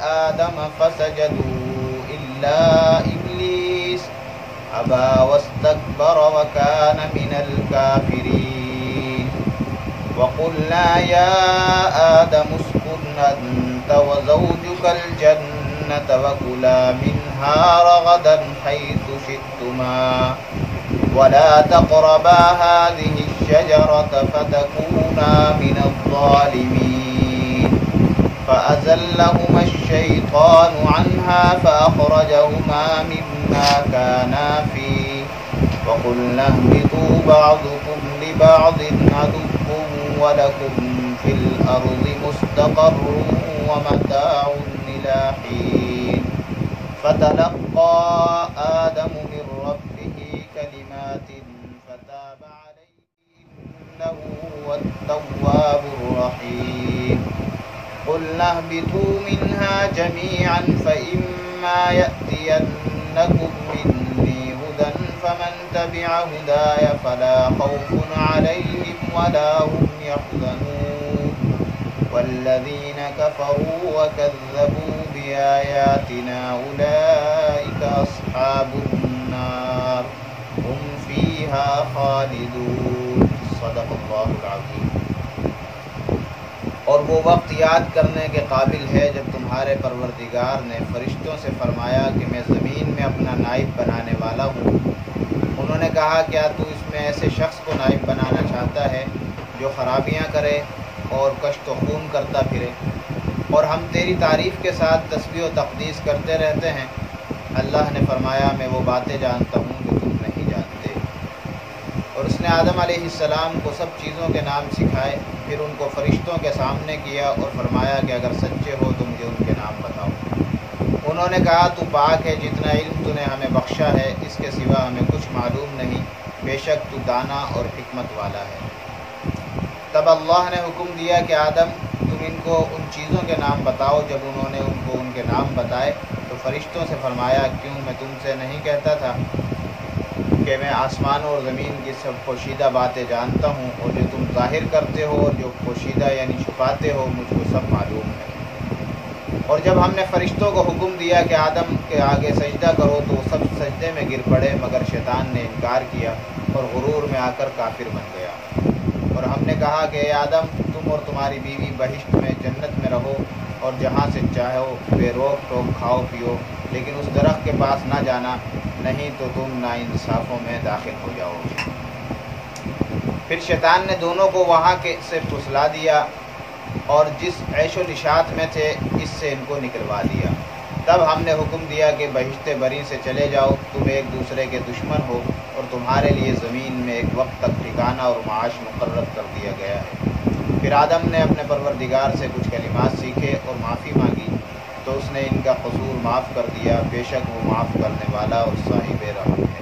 آدم فسجدوا إلا إبليس أبى واستكبر وكان من الكافرين وقلنا يا آدم اسكن أنت وزوجك الجنة وكلا منها رغدا حيث شئتما ولا تقربا هذه الشجرة فتكونا من الظالمين فأزلهما الشيطان عنها فأخرجهما مما كانا فيه وقلنا اهبطوا بعضكم لبعض عدو ولكم في الأرض مستقر ومتاع إلى حين فتلقى آدم من ربه كلمات فتاب عليه إنه هو التواب الرحيم قلنا اهبطوا منها جميعا فإما يأتينكم مني هدى فمن تبع هداي فلا خوف عليهم ولا هم يحزنون والذين كفروا وكذبوا بآياتنا أولئك أصحاب النار هم فيها خالدون صدق اللہ العظیم۔ اور وہ وقت یاد کرنے کے قابل ہے جب تمہارے پروردگار نے فرشتوں سے فرمایا کہ میں زمین میں اپنا نائب بنانے والا ہوں۔ انہوں نے کہا کیا تو اس میں ایسے شخص کو نائب بنانا چاہتا ہے جو خرابیاں کرے اور کشت و خون کرتا پھرے، اور ہم تیری تعریف کے ساتھ تسبیح و تقدیس کرتے رہتے ہیں۔ اللہ نے فرمایا میں وہ باتیں جانتا ہوں جو تم نہیں جانتے۔ اور اس نے آدم علیہ السلام کو سب چیزوں کے نام سکھائے، پھر ان کو فرشتوں کے سامنے کیا اور فرمایا کہ اگر سچے ہو تو مجھے ان کے نام بتاؤ۔ انہوں نے کہا تو پاک ہے، جتنا علم تو نے ہمیں بخشا ہے اس کے سوا ہمیں کچھ معلوم نہیں، بے شک تو دانا اور حکمت والا ہے۔ تب اللہ نے حکم دیا کہ آدم تم ان کو ان چیزوں کے نام بتاؤ۔ جب انہوں نے ان کو ان کے نام بتائے تو فرشتوں سے فرمایا کیوں میں تم سے نہیں کہتا تھا کہ میں آسمانوں اور زمین کی سب پوشیدہ باتیں جانتا ہوں، اور جو تم ظاہر کرتے ہو اور جو پوشیدہ یعنی چھپاتے ہو مجھ کو سب معلوم ہے۔ اور جب ہم نے فرشتوں کو حکم دیا کہ آدم کے آگے سجدہ کرو تو وہ سب سجدے میں گر پڑے، مگر شیطان نے انکار کیا اور غرور میں آ کر کافر بن گیا۔ اور ہم نے کہا کہ اے آدم تم اور تمہاری بیوی بہشت میں جنت میں رہو اور جہاں سے چاہو بے روک ٹوک کھاؤ پیو، لیکن اس درخت کے پاس نہ جانا، نہیں تو تم ناانصافوں میں داخل ہو جاؤ گے۔ پھر شیطان نے دونوں کو وہاں سے پھسلا دیا اور جس عیش و نشاط میں تھے اس سے ان کو نکلوا دیا۔ تب ہم نے حکم دیا کہ بہشت بری سے چلے جاؤ، تم ایک دوسرے کے دشمن ہو اور تمہارے لیے زمین میں ایک وقت تک ٹھکانہ اور معاش مقرر کر دیا گیا ہے۔ پھر آدم نے اپنے پروردگار سے کچھ کلمات سیکھے اور معافی مانگی تو اس نے ان کا قصور معاف کر دیا، بے شک وہ معاف کرنے والا اور صاحب رحم ہے۔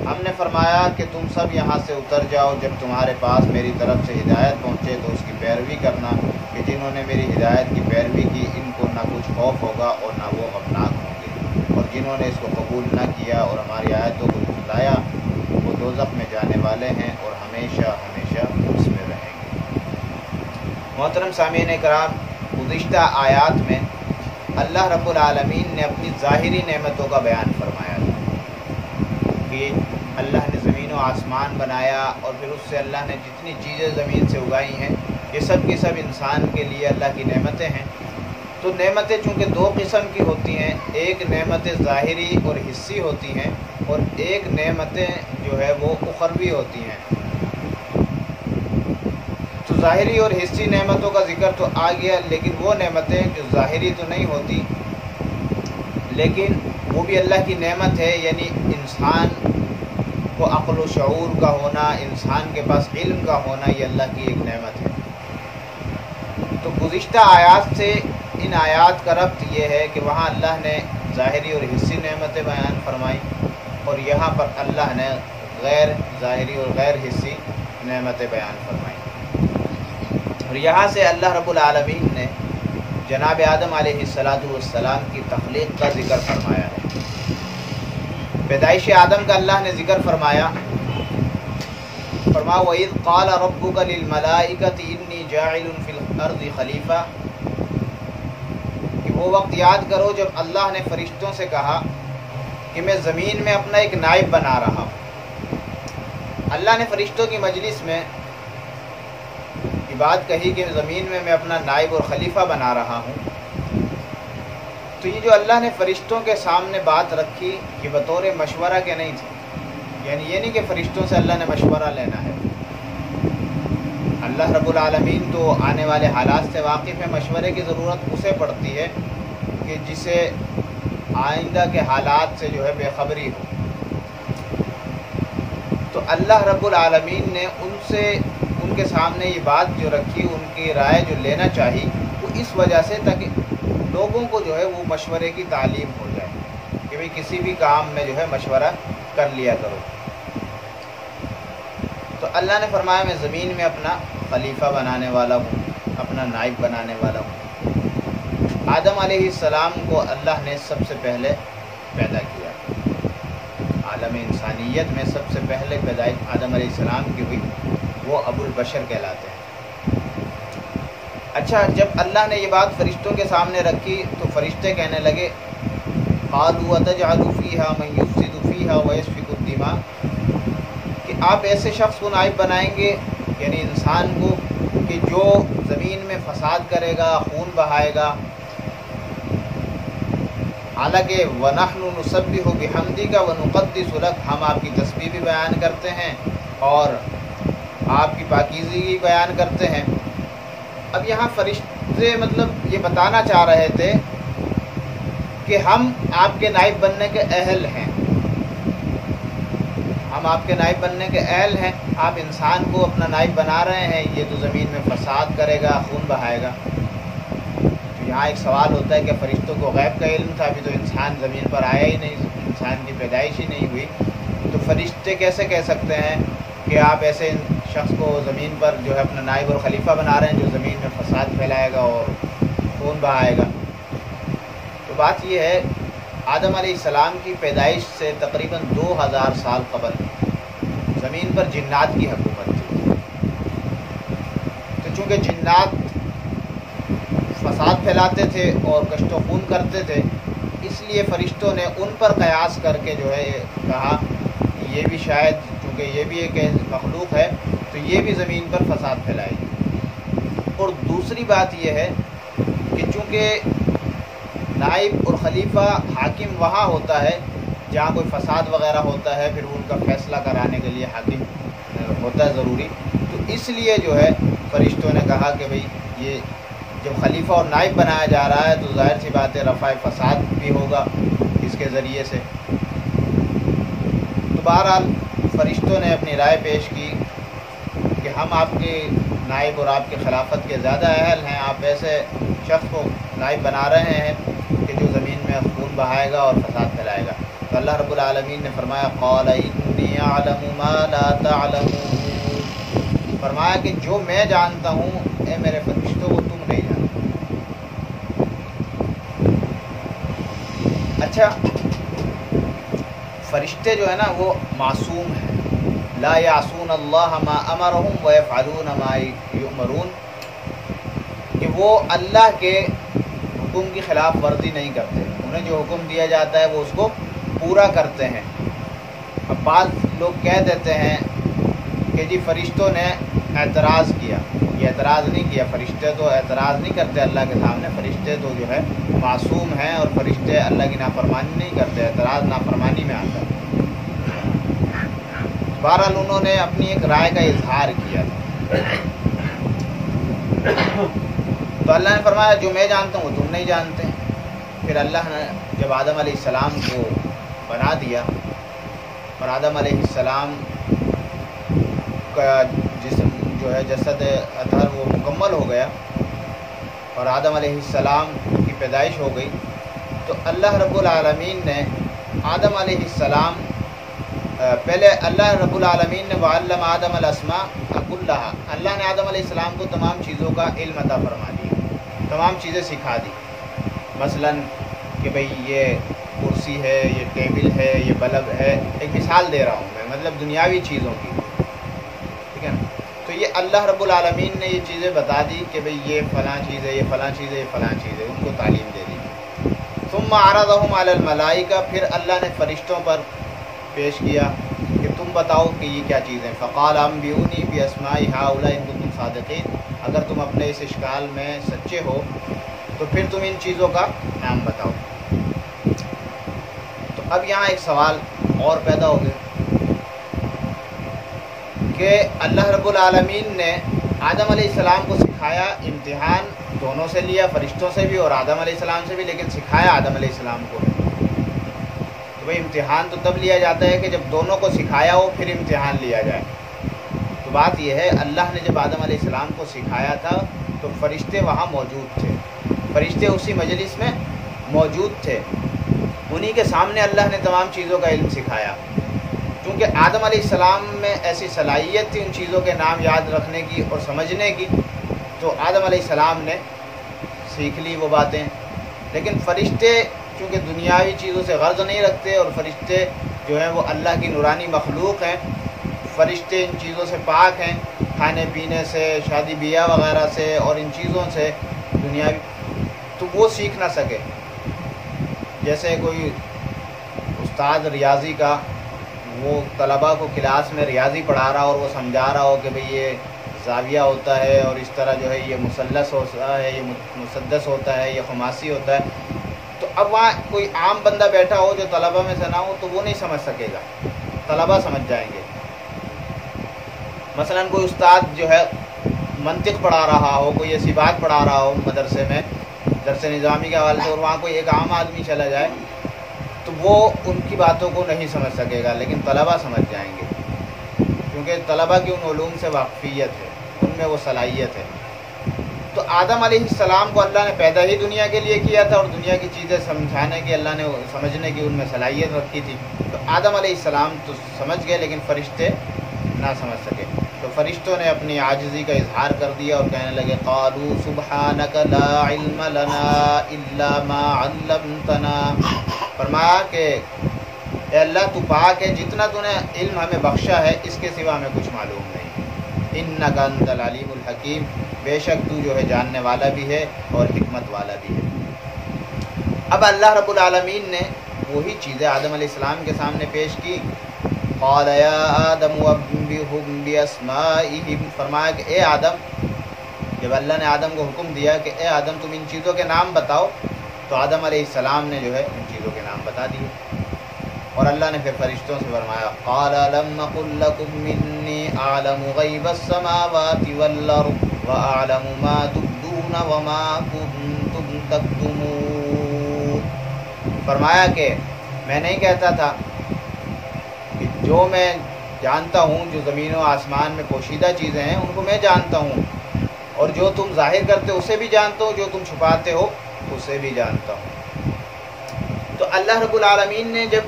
ہم نے فرمایا کہ تم سب یہاں سے اتر جاؤ، جب تمہارے پاس میری طرف سے ہدایت پہنچے تو اس کی پیروی کرنا، کہ جنہوں نے میری ہدایت کی پیروی کی ان کو نہ کچھ خوف ہوگا اور نہ وہ غمناک ہوں گے، اور جنہوں نے اس کو قبول نہ کیا اور ہماری آیتوں کو جھٹلایا وہ دوزخ میں جانے والے ہیں اور ہمیشہ ہمیشہ اس میں رہیں گے۔ محترم سامعین کرام، گزشتہ آیات میں اللہ رب العالمین نے اپنی ظاہری نعمتوں کا بیان فرمایا تھا کہ اللہ نے زمین و آسمان بنایا، اور پھر اس سے اللہ نے جتنی چیزیں زمین سے اگائی ہیں یہ سب کی سب انسان کے لیے اللہ کی نعمتیں ہیں۔ تو نعمتیں چونکہ دو قسم کی ہوتی ہیں، ایک نعمتیں ظاہری اور حصی ہوتی ہیں، اور ایک نعمتیں جو ہے وہ اخروی ہوتی ہیں۔ تو ظاہری اور حصی نعمتوں کا ذکر تو آ گیا، لیکن وہ نعمتیں جو ظاہری تو نہیں ہوتی لیکن وہ بھی اللہ کی نعمت ہے، یعنی انسان کو عقل و شعور کا ہونا، انسان کے پاس علم کا ہونا، یہ اللہ کی ایک نعمت ہے۔ تو گزشتہ آیات سے ان آیات کا ربط یہ ہے کہ وہاں اللہ نے ظاہری اور حصی نعمتیں بیان فرمائی، اور یہاں پر اللہ نے غیر ظاہری اور غیر حصی نعمتیں بیان فرمائی۔ اور یہاں سے اللہ رب العالمین نے جناب آدم علیہ السلام کی تخلیق کا ذکر فرمایا ہے۔ پیدائش آدم کا اللہ نے ذکر فرمایا، وَإِذْ قَالَ رَبُّكَ لِلْمَلَائِكَةِ إِنِّي جَاعِلٌ فِي الْأَرْضِ خَلِيفَةً، وہ وقت یاد کرو جب اللہ نے فرشتوں سے کہا کہ میں زمین میں اپنا ایک نائب بنا رہا ہوں۔ اللہ نے فرشتوں کی مجلس میں یہ بات کہی کہ زمین میں اپنا نائب اور خلیفہ بنا رہا ہوں، تو یہ جو اللہ نے فرشتوں کے سامنے بات رکھی یہ بطور مشورہ کے نہیں تھی، یعنی یہ نہیں کہ فرشتوں سے اللہ نے مشورہ لینا ہے۔ اللہ رب العالمین تو آنے والے حالات سے واقف ہے، مشورے کی ضرورت اسے پڑتی ہے کہ جسے آئندہ کے حالات سے جو ہے بے خبری ہو۔ تو اللہ رب العالمین نے ان کے سامنے یہ بات جو رکھی، ان کی رائے جو لینا چاہی، وہ اس وجہ سے تاکہ لوگوں کو جو ہے وہ مشورے کی تعلیم ہو جائے کہ بھئی کسی بھی کام میں جو ہے مشورہ کر لیا کرو۔ تو اللہ نے فرمایا میں زمین میں اپنا خلیفہ بنانے والا ہوں، اپنا نائب بنانے والا ہوں۔ آدم علیہ السلام کو اللہ نے سب سے پہلے پیدا کیا، عالم انسانیت میں سب سے پہلے پیدائش آدم علیہ السلام کی ہوئی، وہ ابو البشر کہلاتے ہیں۔ اچھا، جب اللہ نے یہ بات فرشتوں کے سامنے رکھی تو فرشتے کہنے لگے قالوا اتجعل فیہا من یفسد فیہا ویسفک الدماء، کہ آپ ایسے شخص کو نائب بنائیں گے، یعنی انسان کو، کہ جو زمین میں فساد کرے گا، خون بہائے گا۔ حالانکہ وَنَحْنُ نُسَبِّحُ بِحَمْدِكَ وَنُقَدِّسُ لَكَ، ہم آپ کی تسبیح بھی بیان کرتے ہیں اور آپ کی پاکیزگی بیان کرتے ہیں۔ اب یہاں فرشتے مطلب یہ بتانا چاہ رہے تھے کہ ہم آپ کے نائب بننے کے اہل ہیں، ہم آپ کے نائب بننے کے اہل ہیں، آپ انسان کو اپنا نائب بنا رہے ہیں، یہ تو زمین میں فساد کرے گا، خون بہائے گا۔ تو یہاں ایک سوال ہوتا ہے کہ فرشتوں کو غیب کا علم تھا، ابھی تو انسان زمین پر آیا ہی نہیں، انسان کی پیدائش ہی نہیں ہوئی، تو فرشتے کیسے کہہ سکتے ہیں کہ آپ ایسے شخص کو زمین پر جو ہے اپنا نائب اور خلیفہ بنا رہے ہیں جو زمین میں فساد پھیلائے گا اور خون بہائے گا؟ تو بات یہ ہے، آدم علیہ السلام کی پیدائش سے تقریباً 2000 سال قبل زمین پر جنات کی حکومت تھی۔ تو چونکہ جنات فساد پھیلاتے تھے اور کشت و خون کرتے تھے، اس لیے فرشتوں نے ان پر قیاس کر کے جو ہے کہا یہ بھی شاید، چونکہ یہ بھی ایک مخلوق ہے تو یہ بھی زمین پر فساد پھیلائے گی۔ اور دوسری بات یہ ہے کہ چونکہ نائب اور خلیفہ حاکم وہاں ہوتا ہے جہاں کوئی فساد وغیرہ ہوتا ہے، پھر ان کا فیصلہ کرانے کے لیے حاکم ہوتا ہے ضروری، تو اس لیے جو ہے فرشتوں نے کہا کہ بھئی یہ جب خلیفہ اور نائب بنایا جا رہا ہے تو ظاہر سی بات ہے رفع فساد بھی ہوگا اس کے ذریعے سے۔ تو بہرحال فرشتوں نے اپنی رائے پیش کی کہ ہم آپ کے نائب اور آپ کی خلافت کے زیادہ اہل ہیں، آپ ایسے شخص کو نائب بنا رہے ہیں کہ جو زمین میں خون بہائے گا اور فساد پھیلائے گا۔ تو اللہ رب العالمین نے فرمایا قال انی اعلم ما لا تعلمون، فرمایا کہ جو میں جانتا ہوں اے میرے فرشتوں وہ تم نہیں جانتے۔ اچھا، فرشتے جو ہے نا وہ معصوم ہیں، لا یعصون اللہ ما امرہم ویفعلون ما یؤمرون، کہ وہ اللہ کے حکم کی خلاف ورزی نہیں کرتے، انہیں جو حکم دیا جاتا ہے وہ اس کو پورا کرتے ہیں۔ اب بعض لوگ کہہ دیتے ہیں کہ جی فرشتوں نے اعتراض کیا، یہ اعتراض نہیں کیا، فرشتے تو اعتراض نہیں کرتے اللہ کے سامنے، فرشتے تو جو ہے معصوم ہیں اور فرشتے اللہ کی نافرمانی نہیں کرتے، اعتراض نافرمانی میں آتا ہے۔ بہرحال انہوں نے اپنی ایک رائے کا اظہار کیا تھا، تو اللہ نے فرمایا جو میں جانتا ہوں وہ تم نہیں جانتے۔ پھر اللہ نے جب آدم علیہ السلام کو بنا دیا اور آدم علیہ السلام کا جسم جو ہے جسد اطہر وہ مکمل ہو گیا اور آدم علیہ السلام کی پیدائش ہو گئی، تو اللہ رب العالمین نے آدم علیہ السلام پہلے اللہ رب العالمین نے وعلم آدم الاسماء کلھا، اللہ نے آدم علیہ السلام کو تمام چیزوں کا علم عطا فرما دیا، تمام چیزیں سکھا دی، مثلاً کہ بھئی یہ کرسی ہے، یہ ٹیبل ہے، یہ بلب ہے، ایک مثال دے رہا ہوں میں، مطلب دنیاوی چیزوں کی، ٹھیک ہے نا۔ تو یہ اللہ رب العالمین نے یہ چیزیں بتا دی کہ بھئی یہ فلاں چیز ہے، یہ فلاں چیز ہے، یہ فلاں چیز ہے، ان کو تعلیم دے دی۔ ثم عرضهم علی الملائکہ، پھر اللہ نے فرشتوں پر پیش کیا کہ تم بتاؤ کہ یہ کیا چیزیں. فقال انبئونی باسماء هؤلاء ان کنتم صادقین، اگر تم اپنے اس اشکال میں سچے ہو تو پھر تم ان چیزوں کا نام بتاؤ. تو اب یہاں ایک سوال اور پیدا ہو گیا کہ اللہ رب العالمین نے آدم علیہ السلام کو سکھایا، امتحان دونوں سے لیا، فرشتوں سے بھی اور آدم علیہ السلام سے بھی، لیکن سکھایا آدم علیہ السلام کو. تو بھئی امتحان تو تب لیا جاتا ہے کہ جب دونوں کو سکھایا ہو پھر امتحان لیا جائے. تو بات یہ ہے اللہ نے جب آدم علیہ السلام کو سکھایا تھا تو فرشتے وہاں موجود تھے، فرشتے اسی مجلس میں موجود تھے، انہی کے سامنے اللہ نے تمام چیزوں کا علم سکھایا. کیونکہ آدم علیہ السلام میں ایسی صلاحیت تھی ان چیزوں کے نام یاد رکھنے کی اور سمجھنے کی، تو آدم علیہ السلام نے سیکھ لی وہ باتیں. لیکن فرشتے چونکہ دنیاوی چیزوں سے غرض نہیں رکھتے، اور فرشتے جو ہیں وہ اللہ کی نورانی مخلوق ہیں، فرشتے ان چیزوں سے پاک ہیں، کھانے پینے سے، شادی بیاہ وغیرہ سے اور ان چیزوں سے دنیاوی، تو وہ سیکھ نہ سکے. جیسے کوئی استاد ریاضی کا وہ طلباء کو کلاس میں ریاضی پڑھا رہا اور وہ سمجھا رہا ہو کہ بھئی یہ زاویہ ہوتا ہے اور اس طرح جو ہے یہ مثلث ہوتا ہے، یہ مسدس ہوتا ہے، یہ خماسی ہوتا ہے، تو اب وہاں کوئی عام بندہ بیٹھا ہو جو طلباء میں سے نہ ہو تو وہ نہیں سمجھ سکے گا، طلباء سمجھ جائیں گے. مثلا کوئی استاد جو ہے منطق پڑھا رہا ہو، کوئی ایسی بات پڑھا رہا ہو مدرسے میں درس نظامی کے حوالے سے، اور وہاں کوئی ایک عام آدمی چلا جائے تو وہ ان کی باتوں کو نہیں سمجھ سکے گا، لیکن طلباء سمجھ جائیں گے، کیونکہ طلباء کی ان علوم سے واقفیت ہے، ان میں وہ صلاحیت ہے. تو آدم علیہ السلام کو اللہ نے پیدا ہی دنیا کے لیے کیا تھا اور دنیا کی چیزیں سمجھانے کی، اللہ نے سمجھنے کی ان میں صلاحیت رکھی تھی. تو آدم علیہ السلام تو سمجھ گئے لیکن فرشتے نہ سمجھ سکے. تو فرشتوں نے اپنی عاجزی کا اظہار کر دیا اور کہنے لگے قالوا سبحانک لا علم لنا الا ما علمتنا، فرمایا کہ اے اللہ تو پاک ہے، جتنا تو نے علم ہمیں بخشا ہے اس کے سوا ہمیں کچھ معلوم نہیں. انک انت العلیم الحکیم، بے شک تو جو ہے جاننے والا بھی ہے اور حکمت والا بھی ہے. اب اللہ رب العالمین نے وہی چیزیں آدم علیہ السلام کے سامنے پیش کی. قال یا آدم انبئهم باسمائهم، فرمایا کہ اے آدم، جب اللہ نے آدم کو حکم دیا کہ اے آدم تم ان چیزوں کے نام بتاؤ، تو آدم علیہ السلام نے جو ہے ان چیزوں کے نام بتا دیے. اور اللہ نے پھر فرشتوں سے فرمایا قال لم اقل لكم انی اعلم غیب السماوات والارض واعلم ما تبدون وما کنتم تکتمون، فرمایا کہ میں نہیں کہتا تھا کہ جو میں جانتا ہوں، جو زمین و آسمان میں پوشیدہ چیزیں ہیں ان کو میں جانتا ہوں، اور جو تم ظاہر کرتے ہو اسے بھی جانتا ہوں، جو تم چھپاتے ہو اسے بھی جانتا ہوں. تو اللہ رب العالمین نے جب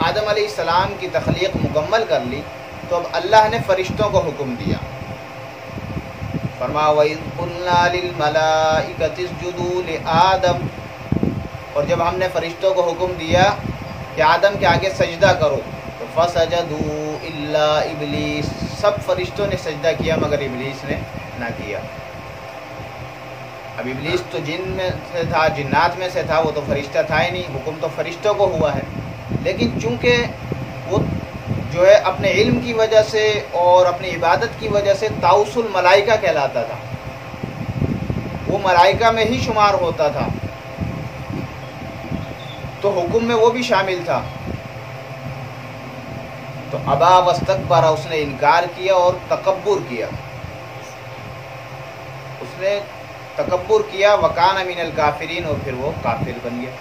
آدم علیہ السلام کی تخلیق مکمل کر لی تو اب اللہ نے فرشتوں کو حکم دیا. فرمایا وَإِذْ قُلْنَا لِلْمَلَائِكَةِ اسْجُدُوا لِآدَمَ، اور جب ہم نے فرشتوں کو حکم دیا کہ آدم کے آگے سجدہ کرو تو فَسَجَدُوا إِلَّا إِبْلِيسَ، سب فرشتوں نے سجدہ کیا مگر ابلیس نے نہ کیا. اب ابلیس تو جن میں سے تھا، جنات میں سے تھا، وہ تو فرشتہ تھا ہی نہیں، حکم تو فرشتوں کو ہوا ہے. لیکن چونکہ وہ جو ہے اپنے علم کی وجہ سے اور اپنی عبادت کی وجہ سے طاؤس الملائکہ کہلاتا تھا، وہ ملائکہ میں ہی شمار ہوتا تھا، تو حکم میں وہ بھی شامل تھا. تو ابا واستکبر، اس نے انکار کیا اور تکبر کیا، اس نے تکبر کیا. وکان من الکافرین، اور پھر وہ کافر بن گیا.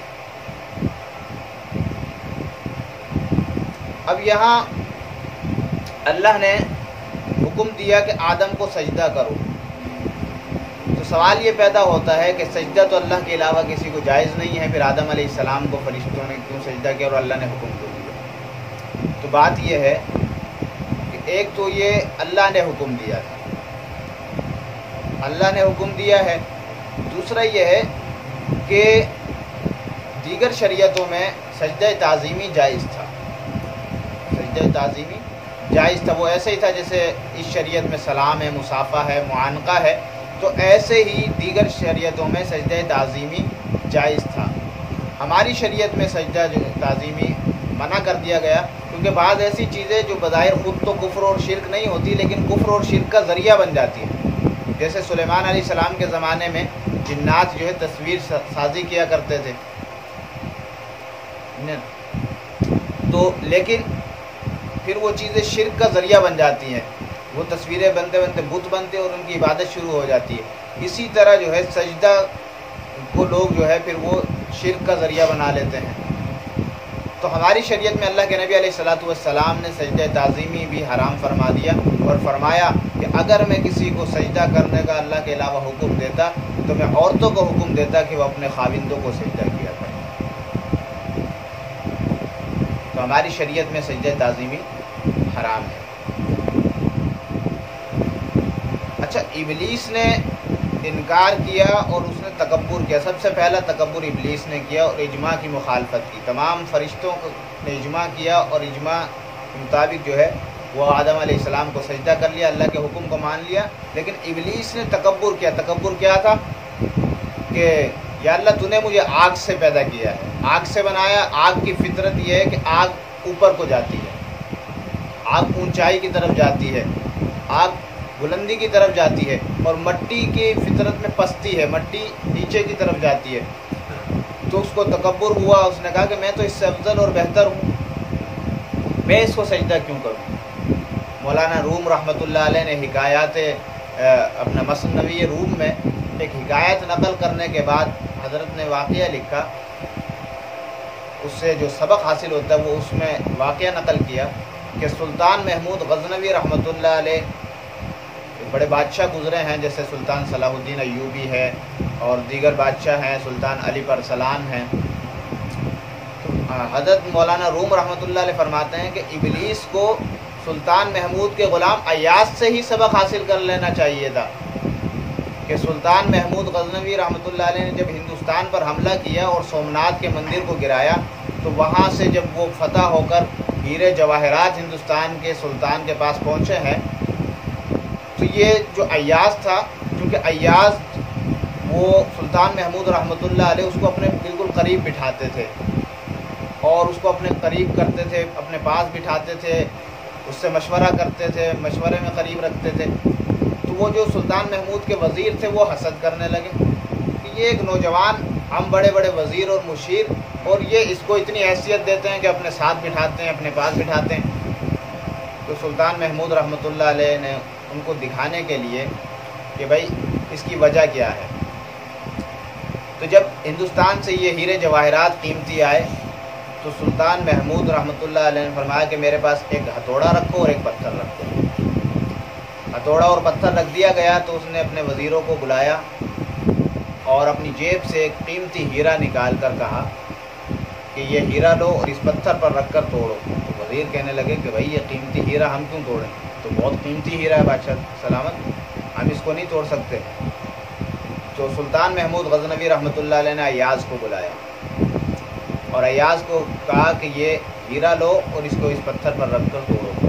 اب یہاں اللہ نے حکم دیا کہ آدم کو سجدہ کرو، تو سوال یہ پیدا ہوتا ہے کہ سجدہ تو اللہ کے علاوہ کسی کو جائز نہیں ہے، پھر آدم علیہ السلام کو فرشتوں نے کیوں سجدہ کیا اور اللہ نے حکم کیوں دیا؟ تو بات یہ ہے کہ ایک تو یہ اللہ نے حکم دیا تھا، اللہ نے حکم دیا ہے. دوسرا یہ ہے کہ دیگر شریعتوں میں سجدہ تعظیمی جائز تھا، سجدہ تعظیمی جائز تھا. وہ ایسے ہی تھا جیسے اس شریعت میں سلام ہے، مصافحہ ہے، معانقہ ہے، تو ایسے ہی دیگر شریعتوں میں سجدہ تعظیمی جائز تھا. ہماری شریعت میں سجدہ جو تعظیمی منع کر دیا گیا، کیونکہ بعض ایسی چیزیں جو بظاہر خود تو کفر اور شرک نہیں ہوتی لیکن کفر اور شرک کا ذریعہ بن جاتی ہے، جیسے سلیمان علیہ السلام کے زمانے میں جنات جو ہے تصویر سازی کیا کرتے تھے، تو لیکن پھر وہ چیزیں شرک کا ذریعہ بن جاتی ہیں، وہ تصویریں بنتے بنتے بت بنتے اور ان کی عبادت شروع ہو جاتی ہے۔ اسی طرح جو ہے سجدہ کو لوگ جو ہے پھر وہ شرک کا ذریعہ بنا لیتے ہیں۔ تو ہماری شریعت میں اللہ کے نبی علیہ الصلوۃ والسلام نے سجدہ تعظیمی بھی حرام فرما دیا اور فرمایا کہ اگر میں کسی کو سجدہ کرنے کا اللہ کے علاوہ حکم دیتا تو میں عورتوں کو حکم دیتا کہ وہ اپنے خاوندوں کو سجدہ کیا کریں۔ تو ہماری شریعت میں سجدہ تعظیمی حرام ہے۔ اچھا، ابلیس نے انکار کیا اور اس نے تکبر کیا۔ سب سے پہلا تکبر ابلیس نے کیا اور اجماع کی مخالفت کی۔ تمام فرشتوں نے اجماع کیا اور اجماع کے مطابق جو ہے وہ آدم علیہ السلام کو سجدہ کر لیا، اللہ کے حکم کو مان لیا، لیکن ابلیس نے تکبر کیا۔ تکبر کیا تھا کہ یا اللہ تو نے مجھے آگ سے پیدا کیا ہے، آگ سے بنایا، آگ کی فطرت یہ ہے کہ آگ اوپر کو جاتی ہے، آگ اونچائی کی طرف جاتی ہے، آگ بلندی کی طرف جاتی ہے، اور مٹی کی فطرت میں پستی ہے، مٹی نیچے کی طرف جاتی ہے۔ تو اس کو تکبر ہوا، اس نے کہا کہ میں تو اس سے افضل اور بہتر ہوں، میں اس کو سجدہ کیوں کروں۔ مولانا روم رحمۃ اللہ علیہ نے حکایات اپنا مثنوی روم میں ایک حکایت نقل کرنے کے بعد حضرت نے واقعہ لکھا، اس سے جو سبق حاصل ہوتا ہے وہ اس میں واقعہ نقل کیا کہ سلطان محمود غزنوی رحمۃ اللہ علیہ بڑے بادشاہ گزرے ہیں، جیسے سلطان صلاح الدین ایوبی ہے اور دیگر بادشاہ ہیں، سلطان علی ارسلان ہیں۔ حضرت مولانا روم رحمۃ اللہ علیہ فرماتے ہیں کہ ابلیس کو سلطان محمود کے غلام ایاز سے ہی سبق حاصل کر لینا چاہیے تھا، کہ سلطان محمود غزنوی رحمۃ اللہ علیہ نے جب ہندوستان پر حملہ کیا اور سومناتھ کے مندر کو گرایا، تو وہاں سے جب وہ فتح ہو کر ہیرے جواہرات ہندوستان کے سلطان کے پاس پہنچے ہیں، تو یہ جو ایاز تھا، چونکہ ایاز وہ سلطان محمود رحمۃ اللہ علیہ اس کو اپنے بالکل قریب بٹھاتے تھے اور اس کو اپنے قریب کرتے تھے، اپنے پاس بٹھاتے تھے، اس سے مشورہ کرتے تھے، مشورے میں قریب رکھتے تھے۔ تو وہ جو سلطان محمود کے وزیر تھے وہ حسد کرنے لگے کہ یہ ایک نوجوان، ہم بڑے بڑے وزیر اور مشیر، اور یہ اس کو اتنی حیثیت دیتے ہیں کہ اپنے ساتھ بٹھاتے ہیں، اپنے پاس بٹھاتے ہیں۔ تو سلطان محمود رحمۃ اللہ علیہ نے ان کو دکھانے کے لیے کہ بھائی اس کی وجہ کیا ہے، تو جب ہندوستان سے یہ ہیرے جواہرات قیمتی آئے تو سلطان محمود رحمۃ اللہ علیہ نے فرمایا کہ میرے پاس ایک ہتھوڑا رکھو اور ایک پتھر رکھو۔ ہتھوڑا اور پتھر رکھ دیا گیا تو اس نے اپنے وزیروں کو بلایا اور اپنی جیب سے ایک قیمتی ہیرا نکال کر کہا کہ یہ ہیرا لو اور اس پتھر پر رکھ کر توڑو۔ تو وزیر کہنے لگے کہ بھائی یہ قیمتی ہیرا ہم کیوں توڑیں، تو بہت قیمتی ہیرا ہے بادشاہ سلامت، ہم اس کو نہیں توڑ سکتے۔ تو سلطان محمود غزنوی رحمۃ اللہ علیہ نے ایاز کو بلایا اور ایاز کو کہا کہ یہ ہیرا لو اور اس کو اس پتھر پر رکھ کر توڑو۔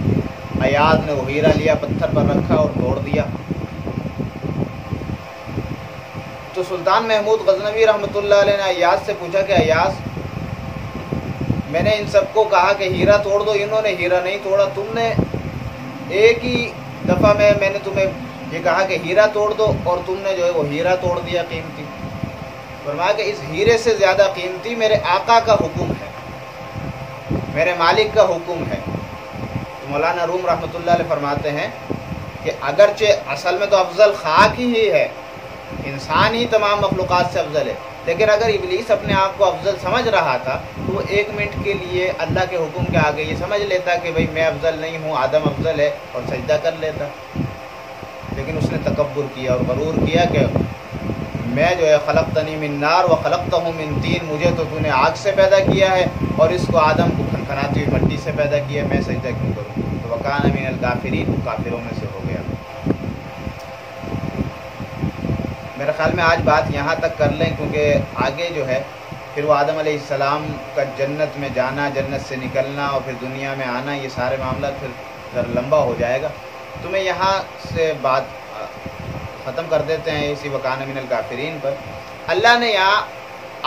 ایاز نے وہ ہیرا لیا، پتھر پر رکھا اور توڑ دیا۔ تو سلطان محمود غزنوی رحمۃ اللہ علیہ نے ایاز سے پوچھا کہ ایاز، میں نے ان سب کو کہا کہ ہیرا توڑ دو، انہوں نے ہیرا نہیں توڑا، تم نے ایک ہی دفعہ میں نے تمہیں یہ کہا کہ ہیرا توڑ دو اور تم نے جو ہے وہ ہیرا توڑ دیا قیمتی۔ فرمایا کہ اس ہیرے سے زیادہ قیمتی میرے آقا کا حکم ہے، میرے مالک کا حکم ہے۔ تو مولانا روم رحمۃ اللہ علیہ فرماتے ہیں کہ اگرچہ اصل میں تو افضل خاک ہی ہے، انسان ہی تمام مخلوقات سے افضل ہے، لیکن اگر ابلیس اپنے آپ کو افضل سمجھ رہا تھا تو وہ ایک منٹ کے لیے اللہ کے حکم کے آگے یہ سمجھ لیتا کہ بھئی میں افضل نہیں ہوں، آدم افضل ہے، اور سجدہ کر لیتا۔ لیکن اس نے تکبر کیا اور غرور کیا کہ میں جو ہے خلقتنی من نار و خلقتہ من طین، مجھے تو نے آگ سے پیدا کیا ہے اور اس کو آدم کو کھنکھناتی ہوئی مٹی سے پیدا کیا ہے، میں سجدہ کیوں کروں۔ تو وکان من الکافرین، کافروں میں سے ہو گیا۔ میرے خیال میں آج بات یہاں تک کر لیں، کیونکہ آگے جو ہے پھر وہ آدم علیہ السلام کا جنت میں جانا، جنت سے نکلنا اور پھر دنیا میں آنا، یہ سارے معاملات پھر ذرا لمبا ہو جائے گا، تو میں یہاں سے بات ختم کر دیتے ہیں اسی وکان من الکافرین پر۔ اللہ نے یہاں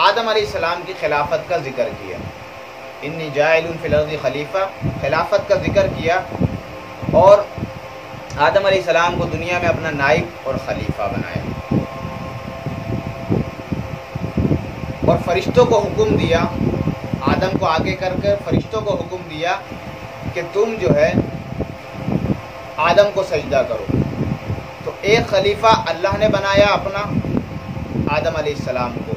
آدم علیہ السلام کی خلافت کا ذکر کیا، انی جاعل فی الارض خلیفہ، خلافت کا ذکر کیا، اور آدم علیہ السلام کو دنیا میں اپنا نائب اور خلیفہ بنایا، اور فرشتوں کو حکم دیا، آدم کو آگے کر فرشتوں کو حکم دیا کہ تم جو ہے آدم کو سجدہ کرو۔ تو ایک خلیفہ اللہ نے بنایا اپنا آدم علیہ السلام کو،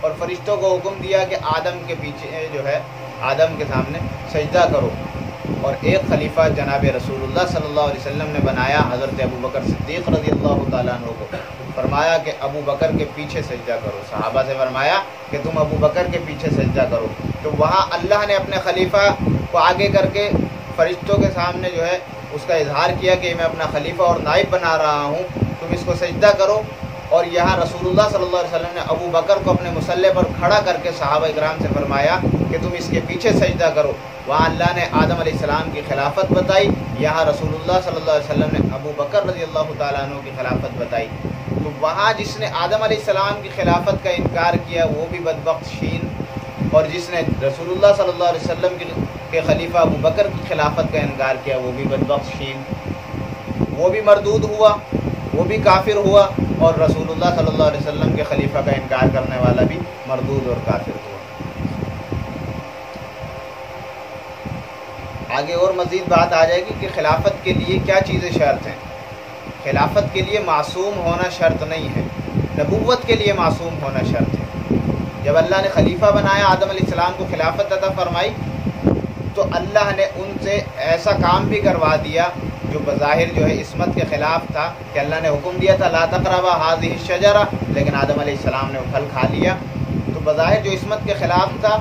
اور فرشتوں کو حکم دیا کہ آدم کے پیچھے جو ہے آدم کے سامنے سجدہ کرو، اور ایک خلیفہ جناب رسول اللہ صلی اللہ علیہ وسلم نے بنایا حضرت ابو بکر صدیق رضی اللہ تعالیٰ عنہ کو، فرمایا کہ ابو بکر کے پیچھے سجدہ کرو، صحابہ سے فرمایا کہ تم ابو بکر کے پیچھے سجدہ کرو۔ تو وہاں اللہ نے اپنے خلیفہ کو آگے کر کے فرشتوں کے سامنے جو ہے اس کا اظہار کیا کہ میں اپنا خلیفہ اور نائب بنا رہا ہوں، تم اس کو سجدہ کرو۔ اور یہاں رسول اللہ صلی اللہ علیہ وسلم نے ابو بکر کو اپنے مصلی پر کھڑا کر کے صحابہ کرام سے فرمایا کہ تم اس کے پیچھے سجدہ کرو۔ وہاں اللہ نے آدم علیہ السلام کی خلافت بتائی، یہاں رسول اللہ صلی اللہ علیہ وسلم نے ابو بکر رضی اللہ تعالیٰ عنہ کی خلافت بتائی۔ تو وہاں جس نے آدم علیہ السلام کی خلافت کا انکار کیا وہ بھی بدبخت شین، اور جس نے رسول اللہ صلی اللہ علیہ وسلم کے خلیفہ ابو بکر کی خلافت کا انکار کیا وہ بھی بدبخت شین، وہ بھی مردود ہوا، وہ بھی کافر ہوا، اور رسول اللہ صلی اللہ علیہ وسلم کے خلیفہ کا انکار کرنے والا بھی مردود اور کافر ہوا۔ آگے اور مزید بات آ جائے گی کہ خلافت کے لیے کیا چیزیں شرط ہیں۔ خلافت کے لیے معصوم ہونا شرط نہیں ہے، نبوت کے لیے معصوم ہونا شرط ہے۔ جب اللہ نے خلیفہ بنایا، آدم علیہ السلام کو خلافت عطا فرمائی، تو اللہ نے ان سے ایسا کام بھی کروا دیا جو بظاہر جو ہے عصمت کے خلاف تھا، کہ اللہ نے حکم دیا تھا لا تقربا هذه الشجرہ، لیکن آدم علیہ السلام نے وہ پھل کھا لیا۔ تو بظاہر جو عصمت کے خلاف تھا،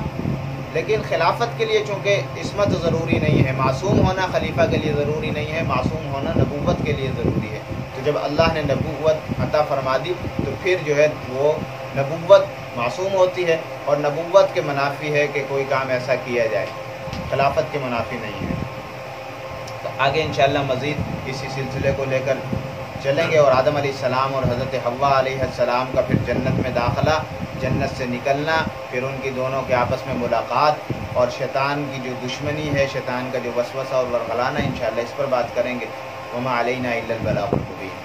لیکن خلافت کے لیے چونکہ عصمت ضروری نہیں ہے، معصوم ہونا خلیفہ کے لیے ضروری نہیں ہے، معصوم ہونا نبوت کے لیے ضروری ہے۔ تو جب اللہ نے نبوت عطا فرما دی تو پھر جو ہے وہ نبوت معصوم ہوتی ہے، اور نبوت کے منافی ہے کہ کوئی کام ایسا کیا جائے، خلافت کے منافی نہیں ہے۔ تو آگے انشاءاللہ مزید اسی سلسلے کو لے کر چلیں گے، اور آدم علیہ السلام اور حضرت حوا علیہ السلام کا پھر جنت میں داخلہ، جنت سے نکلنا، پھر ان کی دونوں کے آپس میں ملاقات، اور شیطان کی جو دشمنی ہے، شیطان کا جو وسوسہ اور ورغلانہ، انشاءاللہ اس پر بات کریں گے۔ وما علینا الا البلاغ المبین۔